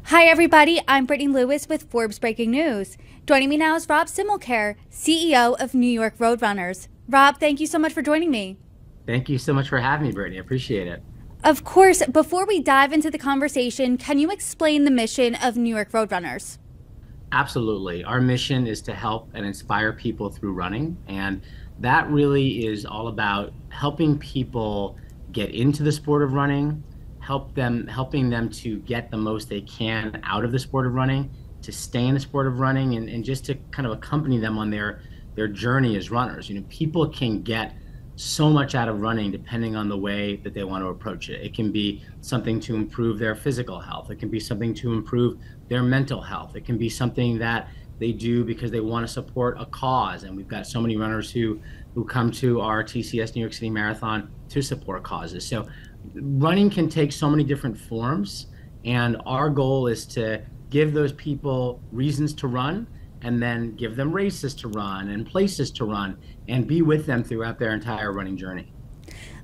Hi, everybody. I'm Brittany Lewis with Forbes Breaking News. Joining me now is Rob Simmelkjaer, CEO of New York Roadrunners. Rob, thank you so much for joining me. Thank you so much for having me, Brittany. I appreciate it. Of course, before we dive into the conversation, can you explain the mission of New York Roadrunners? Absolutely. Our mission is to help and inspire people through running. And that really is all about helping people get into the sport of running, helping them to get the most they can out of the sport of running, to stay in the sport of running, and just to kind of accompany them on their journey as runners. People can get so much out of running depending on the way that they want to approach it. It can be something to improve their physical health. It can be something to improve their mental health. It can be something that they do because they want to support a cause. And we've got so many runners who come to our TCS New York City Marathon to support causes. So running can take so many different forms. And our goal is to give those people reasons to run, and then give them races to run and places to run and be with them throughout their entire running journey.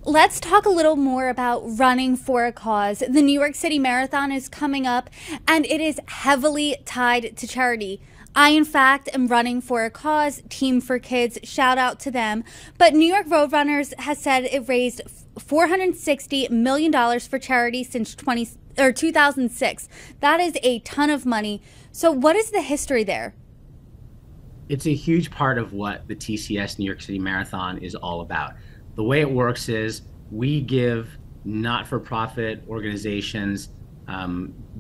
Let's talk a little more about running for a cause. The New York City Marathon is coming up, and it is heavily tied to charity. I, in fact, am running for a cause, Team for Kids, shout out to them. But New York Roadrunners has said it raised $460 million for charity since 2006. That is a ton of money. So what is the history there? It's a huge part of what the TCS New York City Marathon is all about. The way it works is we give not-for-profit organizations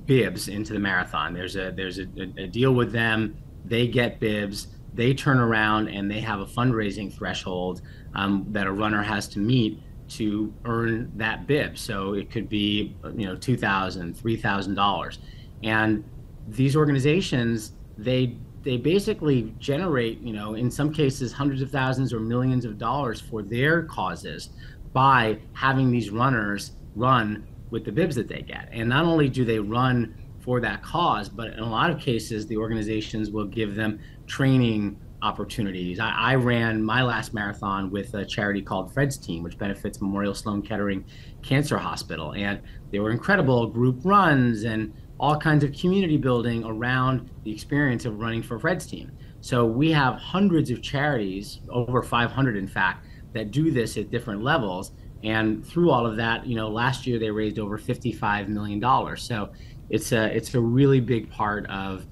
bibs into the marathon. There's a deal with them. They get bibs. They turn around and they have a fundraising threshold that a runner has to meet to earn that bib. So it could be $2,000, $3,000, and these organizations they basically generate, in some cases, hundreds of thousands or millions of dollars for their causes by having these runners run with the bibs that they get. And not only do they run for that cause, but in a lot of cases, the organizations will give them training opportunities. I ran my last marathon with a charity called Fred's Team, which benefits Memorial Sloan Kettering Cancer Hospital. And they were incredible group runs and all kinds of community building around the experience of running for Fred's Team. So we have hundreds of charities, over 500 in fact, that do this at different levels. And through all of that, last year they raised over $55 million. So it's a really big part of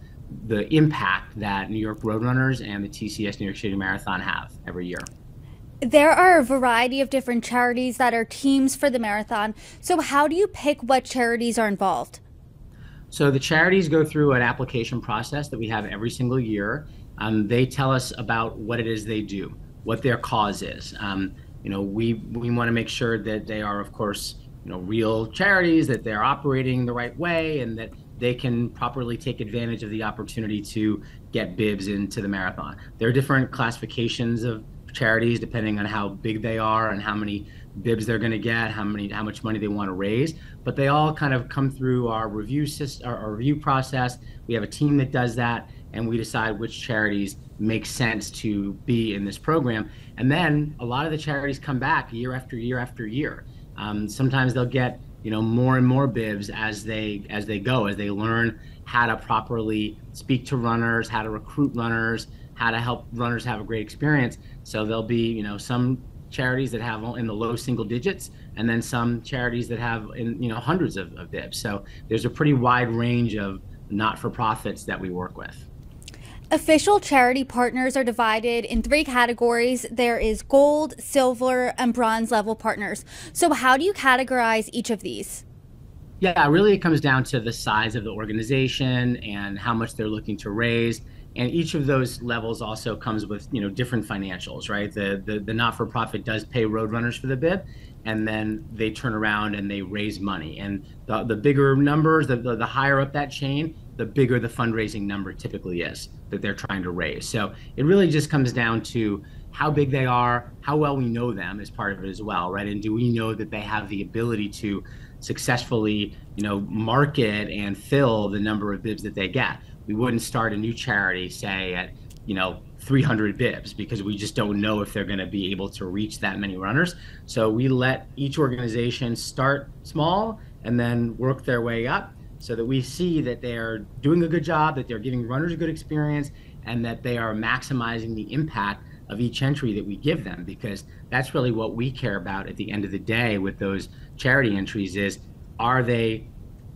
the impact that New York Roadrunners and the TCS New York City Marathon have every year. There are a variety of different charities that are teams for the marathon. So how do you pick what charities are involved? So the charities go through an application process that we have every single year. They tell us about what it is they do, what their cause is. We want to make sure that they are, of course, real charities, that they're operating the right way, and that they can properly take advantage of the opportunity to get bibs into the marathon. There are different classifications of charities depending on how big they are and how many bibs they're going to get, how much money they want to raise, but they all kind of come through our review process. We have a team that does that, and we decide which charities make sense to be in this program. And then a lot of the charities come back year after year after year. Sometimes they'll get more and more bibs as they learn how to properly speak to runners, how to recruit runners, how to help runners have a great experience. So there'll be some charities that have in the low single digits, and then some charities that have in hundreds of bibs. So there's a pretty wide range of not-for-profits that we work with. Official charity partners are divided in 3 categories. There is gold, silver, and bronze level partners. So how do you categorize each of these? Yeah, really it comes down to the size of the organization and how much they're looking to raise. And each of those levels also comes with different financials, right? The not-for-profit does pay Roadrunners for the bib, and then they turn around and they raise money. And the bigger numbers, the higher up that chain, the bigger the fundraising number typically is that they're trying to raise. So it really just comes down to how big they are, how well we know them is part of it as well, right? And do we know that they have the ability to successfully, market and fill the number of bibs that they get? We wouldn't start a new charity, say, at 300 bibs, because we just don't know if they're going to be able to reach that many runners. So we let each organization start small and then work their way up so that we see that they're doing a good job, that they're giving runners a good experience, and that they are maximizing the impact of each entry that we give them, because that's really what we care about at the end of the day with those charity entries is, are they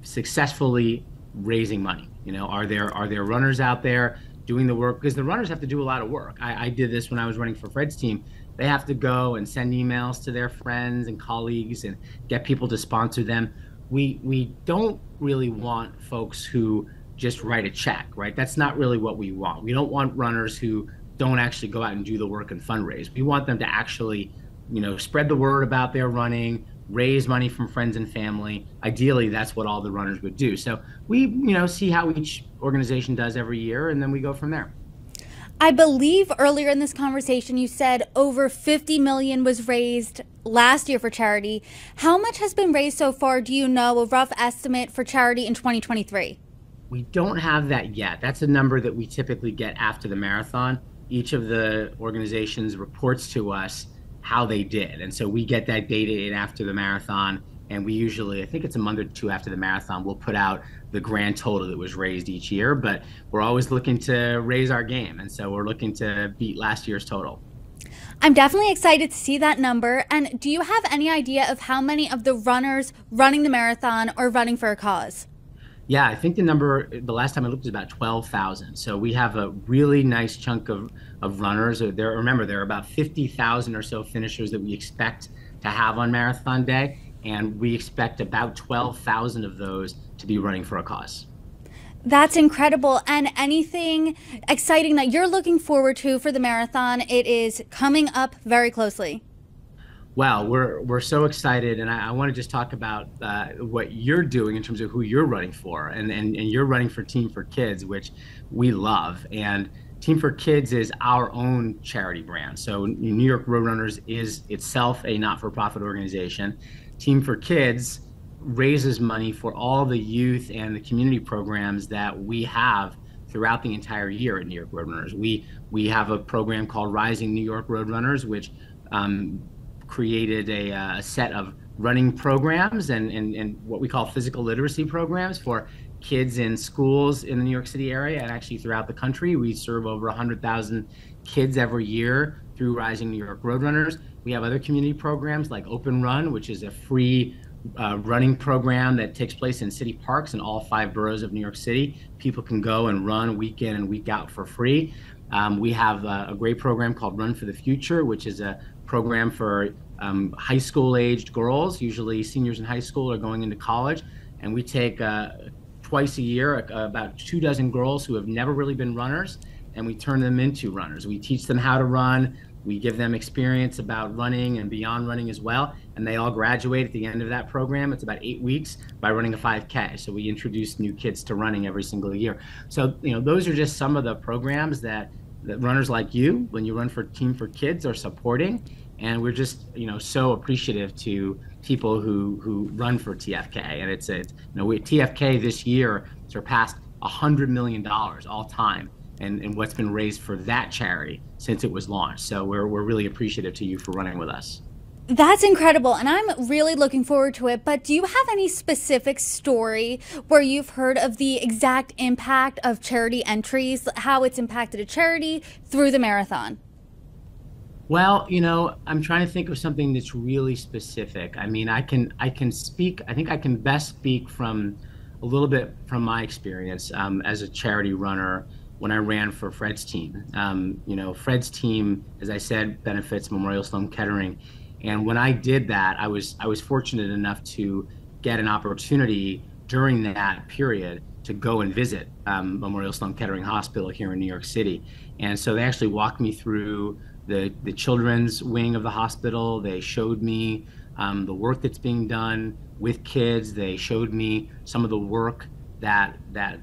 successfully raising money? Are there runners out there doing the work? Because the runners have to do a lot of work. I did this when I was running for Fred's team. They have to go and send emails to their friends and colleagues and get people to sponsor them. We don't really want folks who just write a check, right? That's not really what we want. We don't want runners who don't actually go out and do the work and fundraise. We want them to actually, spread the word about their running, raise money from friends and family. Ideally, that's what all the runners would do. So we, see how each organization does every year, and then we go from there. I believe earlier in this conversation you said over 50 million was raised last year for charity. How much has been raised so far? Do you know a rough estimate for charity in 2023? We don't have that yet. That's a number that we typically get after the marathon. Each of the organizations reports to us how they did. And so we get that data in after the marathon. And we usually, I think it's a month or two after the marathon, we'll put out the grand total that was raised each year. But we're always looking to raise our game. And so we're looking to beat last year's total. I'm definitely excited to see that number. And do you have any idea of how many of the runners running the marathon are running for a cause? Yeah, I think the number, the last time I looked, was about 12,000. So we have a really nice chunk of runners. Remember, there are about 50,000 or so finishers that we expect to have on Marathon Day. And we expect about 12,000 of those to be running for a cause. That's incredible. And anything exciting that you're looking forward to for the marathon? It is coming up very closely. Well, we're so excited, and I want to just talk about what you're doing in terms of who you're running for, and you're running for Team for Kids, which we love. And Team for Kids is our own charity brand. So New York Roadrunners is itself a not-for-profit organization. Team for Kids raises money for all the youth and the community programs that we have throughout the entire year at New York Roadrunners. We have a program called Rising New York Roadrunners, which created a set of running programs and what we call physical literacy programs for kids in schools in the New York City area and actually throughout the country. We serve over 100,000 kids every year through Rising New York Roadrunners. We have other community programs like Open Run, which is a free running program that takes place in city parks in all 5 boroughs of New York City. People can go and run week in and week out for free. We have a great program called Run for the Future, which is a program for high school aged girls, usually seniors in high school or going into college. And we take twice a year about 24 girls who have never really been runners, and we turn them into runners. We teach them how to run. We give them experience about running and beyond running as well. And they all graduate at the end of that program. It's about 8 weeks by running a 5K. So we introduce new kids to running every single year. So, those are just some of the programs that runners like you, when you run for Team for Kids, are supporting. And we're just, so appreciative to people who run for TFK. And TFK this year surpassed $100 million all time. And what's been raised for that charity since it was launched. So we're really appreciative to you for running with us. That's incredible, and I'm really looking forward to it. But do you have any specific story where you've heard of the exact impact of charity entries, how it's impacted a charity through the marathon? Well, I'm trying to think of something that's really specific. I mean, I can speak, I think I can best speak from a little bit from my experience as a charity runner when I ran for Fred's team. Fred's team, as I said, benefits Memorial Sloan Kettering. And when I did that, I was fortunate enough to get an opportunity during that period to go and visit Memorial Sloan Kettering Hospital here in New York City. And so they actually walked me through the children's wing of the hospital. They showed me the work that's being done with kids. They showed me some of the work that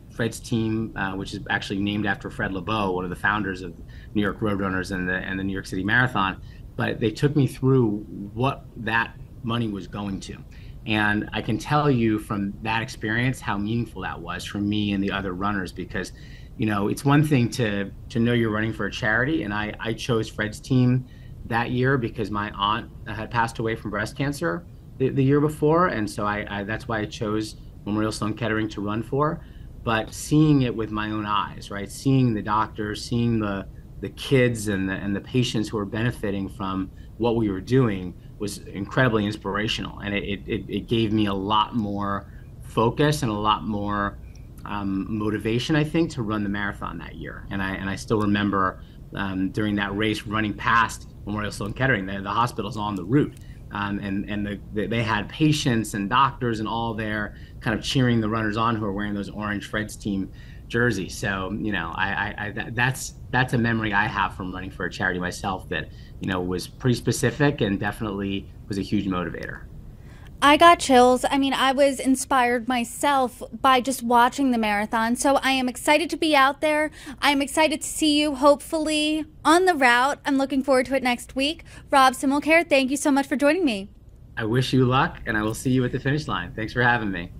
Fred's team, which is actually named after Fred LeBeau, one of the founders of New York Roadrunners and the New York City Marathon, but they took me through what that money was going to. And I can tell you from that experience how meaningful that was for me and the other runners, because it's one thing to know you're running for a charity, and I chose Fred's team that year because my aunt had passed away from breast cancer the year before, and so I that's why I chose Memorial Sloan Kettering to run for, but seeing it with my own eyes, right? Seeing the doctors, seeing the kids and the patients who are benefiting from what we were doing was incredibly inspirational, and it gave me a lot more focus and a lot more motivation, I think, to run the marathon that year. And I still remember during that race running past Memorial Sloan Kettering, the hospital's on the route. They had patients and doctors and all there kind of cheering the runners on who are wearing those orange Fred's team jerseys. So, that's a memory I have from running for a charity myself that, was pretty specific and definitely was a huge motivator. I got chills. I mean, I was inspired myself by just watching the marathon. So I am excited to be out there. I'm excited to see you, hopefully, on the route. I'm looking forward to it next week. Rob Simmelkjaer, thank you so much for joining me. I wish you luck, and I will see you at the finish line. Thanks for having me.